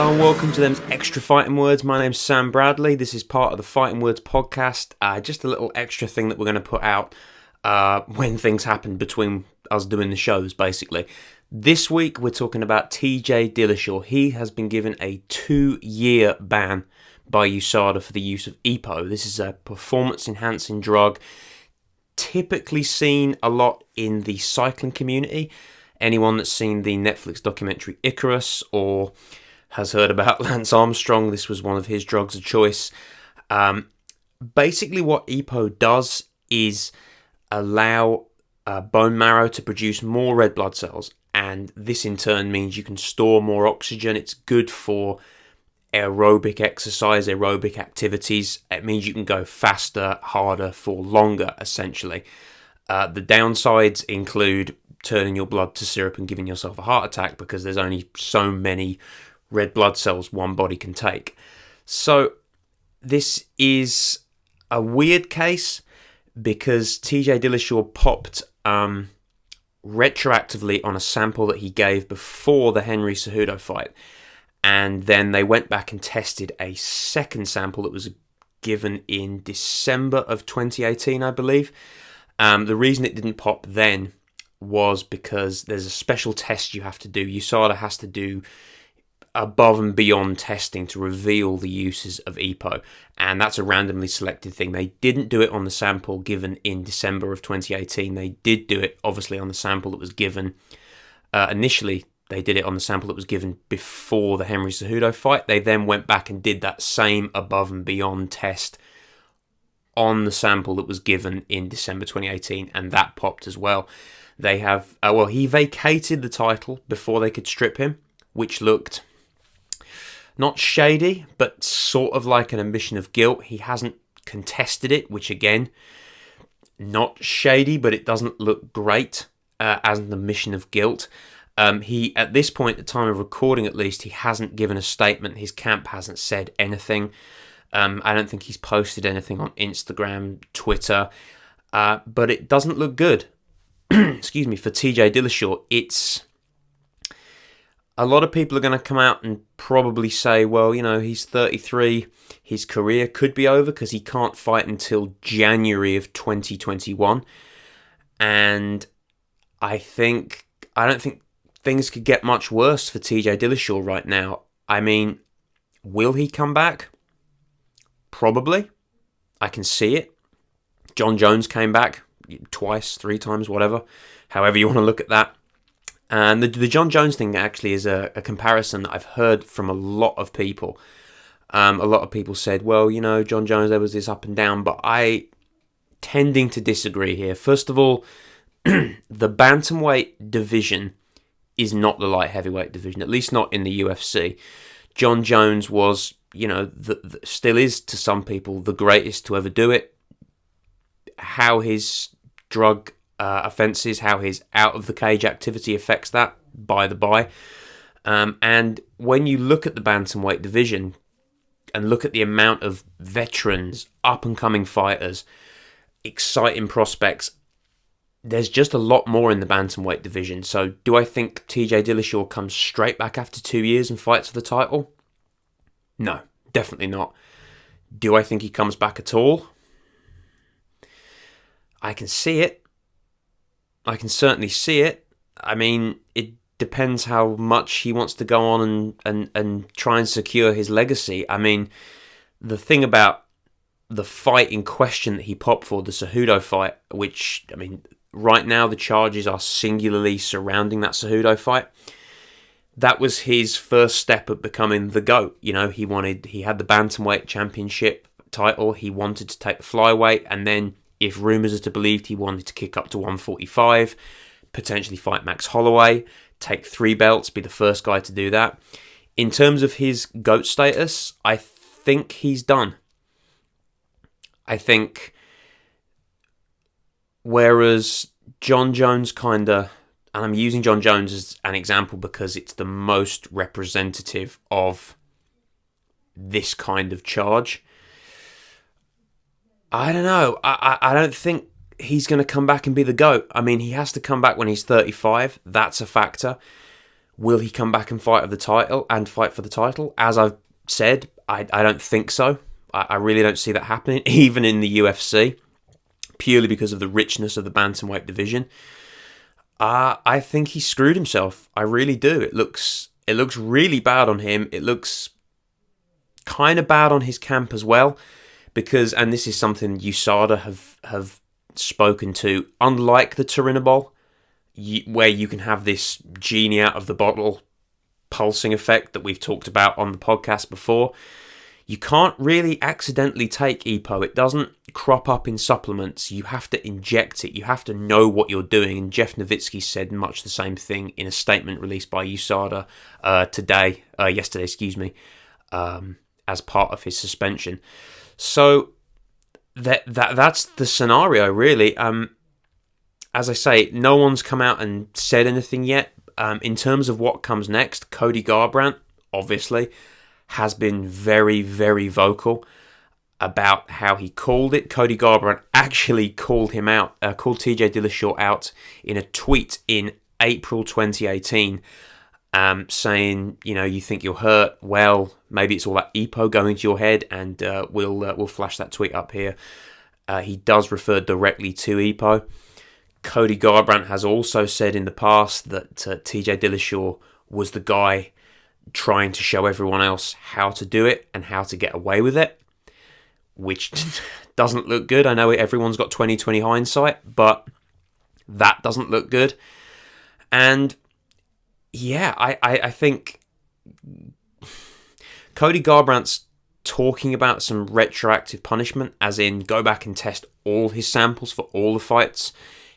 Hello and welcome to them Extra Fightin Wurds. My name's Sam Bradley. This is part of the Fightin Wurds podcast. Just a little extra thing that we're going to put out when things happen between us doing the shows, basically. This week we're talking about TJ Dillashaw. He has been given a 2-year ban by USADA for the use of EPO. This is a performance-enhancing drug, typically seen a lot in the cycling community. Anyone that's seen the Netflix documentary Icarus or has heard about Lance Armstrong, this was one of his drugs of choice. Basically what EPO does is allow bone marrow to produce more red blood cells, and this in turn means you can store more oxygen. It's good for aerobic exercise, aerobic activities. It means you can go faster, harder, for longer, essentially. The downsides include turning your blood to syrup and giving yourself a heart attack because there's only so many red blood cells one body can take. So this is a weird case because TJ Dillashaw popped retroactively on a sample that he gave before the Henry Cejudo fight, and then they went back and tested a second sample that was given in December of 2018, I believe. The reason it didn't pop then was because there's a special test you have to do. USADA has to do above and beyond testing to reveal the uses of EPO, and that's a randomly selected thing. They didn't do it on the sample given in December of 2018. They did do it obviously on the sample that was given initially. They did it on the sample that was given before the Henry Cejudo fight. They then went back and did that same above and beyond test on the sample that was given in December 2018, and that popped as well. They have he vacated the title before they could strip him, which looked not shady, but sort of like an admission of guilt. He hasn't contested it, which again, not shady, but it doesn't look great as an admission of guilt. He, at this point, at the time of recording at least, he hasn't given a statement. His camp hasn't said anything. I don't think he's posted anything on Instagram, Twitter, but it doesn't look good. Excuse me, for TJ Dillashaw. It's a lot of people are going to come out and probably say, well, you know, he's 33, his career could be over because he can't fight until January of 2021. And I don't think things could get much worse for TJ Dillashaw right now. I mean, will he come back? Probably. I can see it. John Jones came back twice, 3 times, whatever. However you want to look at that. And the John Jones thing actually is a comparison that I've heard from a lot of people. A lot of people said, well, you know, John Jones, there was this up and down, but I tending to disagree here. First of all, the Bantamweight division is not the light heavyweight division, at least not in the UFC. John Jones was, you know, still is to some people the greatest to ever do it. How his drug offences, how his out-of-the-cage activity affects that, by the by. And when you look at the Bantamweight division and look at the amount of veterans, up-and-coming fighters, exciting prospects, there's just a lot more in the Bantamweight division. So do I think TJ Dillashaw comes straight back after 2 years and fights for the title? No, definitely not. Do I think he comes back at all? I can see it. I can certainly see it. I mean, it depends how much he wants to go on and try and secure his legacy. I mean, the thing about the fight in question that he popped for, the Cejudo fight, which, I mean, right now the charges are singularly surrounding that Cejudo fight. That was his first step at becoming the GOAT. You know, he had the Bantamweight championship title. He wanted to take the flyweight, and then, if rumours are to be believed, he wanted to kick up to 145, potentially fight Max Holloway, take 3 belts, be the first guy to do that. In terms of his GOAT status, I think he's done. I think whereas John Jones kinda, and I'm using John Jones as an example because it's the most representative of this kind of charge. I don't know. I don't think he's going to come back and be the GOAT. I mean, he has to come back when he's 35. That's a factor. Will he come back and fight for the title? As I've said, I don't think so. I really don't see that happening, even in the UFC, purely because of the richness of the bantamweight division. I think he screwed himself. I really do. It looks really bad on him. It looks kind of bad on his camp as well, because, and this is something USADA have spoken to, unlike the Turinabol, where you can have this genie out of the bottle pulsing effect that we've talked about on the podcast before, you can't really accidentally take EPO. It doesn't crop up in supplements. You have to inject it. You have to know what you're doing. And Jeff Nowitzki said much the same thing in a statement released by USADA yesterday, as part of his suspension. So that's the scenario, really. As I say, no one's come out and said anything yet. In terms of what comes next, Cody Garbrandt, obviously, has been very, very vocal about how he called it. Cody Garbrandt actually called TJ Dillashaw out in a tweet in April 2018, saying, you think you're hurt. Well, maybe it's all that EPO going to your head, and we'll flash that tweet up here. He does refer directly to EPO. Cody Garbrandt has also said in the past that TJ Dillashaw was the guy trying to show everyone else how to do it and how to get away with it, which doesn't look good. I know everyone's got 20/20 hindsight, but that doesn't look good. And yeah, I think Cody Garbrandt's talking about some retroactive punishment, as in go back and test all his samples for all the fights.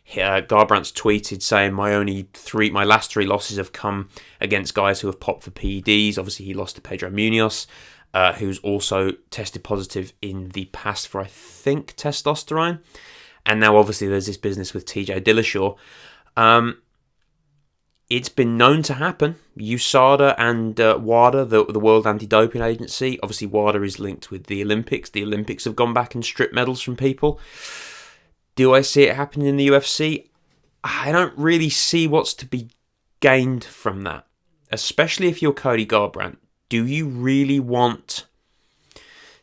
Garbrandt's tweeted saying my last 3 losses have come against guys who have popped for PEDs. Obviously, he lost to Pedro Munoz, who's also tested positive in the past for, I think, testosterone. And now, obviously, there's this business with TJ Dillashaw. It's been known to happen. USADA and WADA, the World Anti-Doping Agency, obviously WADA is linked with the Olympics. The Olympics have gone back and stripped medals from people. Do I see it happening in the UFC? I don't really see what's to be gained from that, especially if you're Cody Garbrandt. Do you really want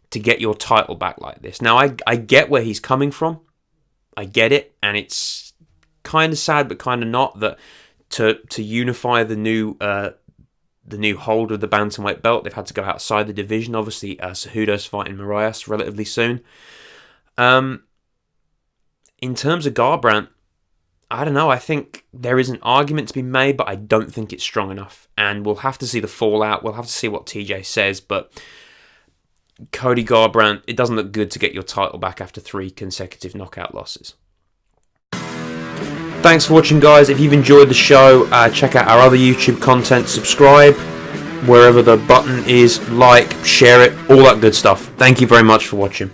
to get your title back like this? Now, I get where he's coming from. I get it, and it's kind of sad, but kind of not, that to unify the new holder of the bantamweight belt, they've had to go outside the division. Obviously, Cejudo's fighting Moraes relatively soon. In terms of Garbrandt, I don't know. I think there is an argument to be made, but I don't think it's strong enough. And we'll have to see the fallout. We'll have to see what TJ says. But Cody Garbrandt, it doesn't look good to get your title back after 3 consecutive knockout losses. Thanks for watching, guys. If you've enjoyed the show, check out our other YouTube content. Subscribe wherever the button is. Like, share it, all that good stuff. Thank you very much for watching.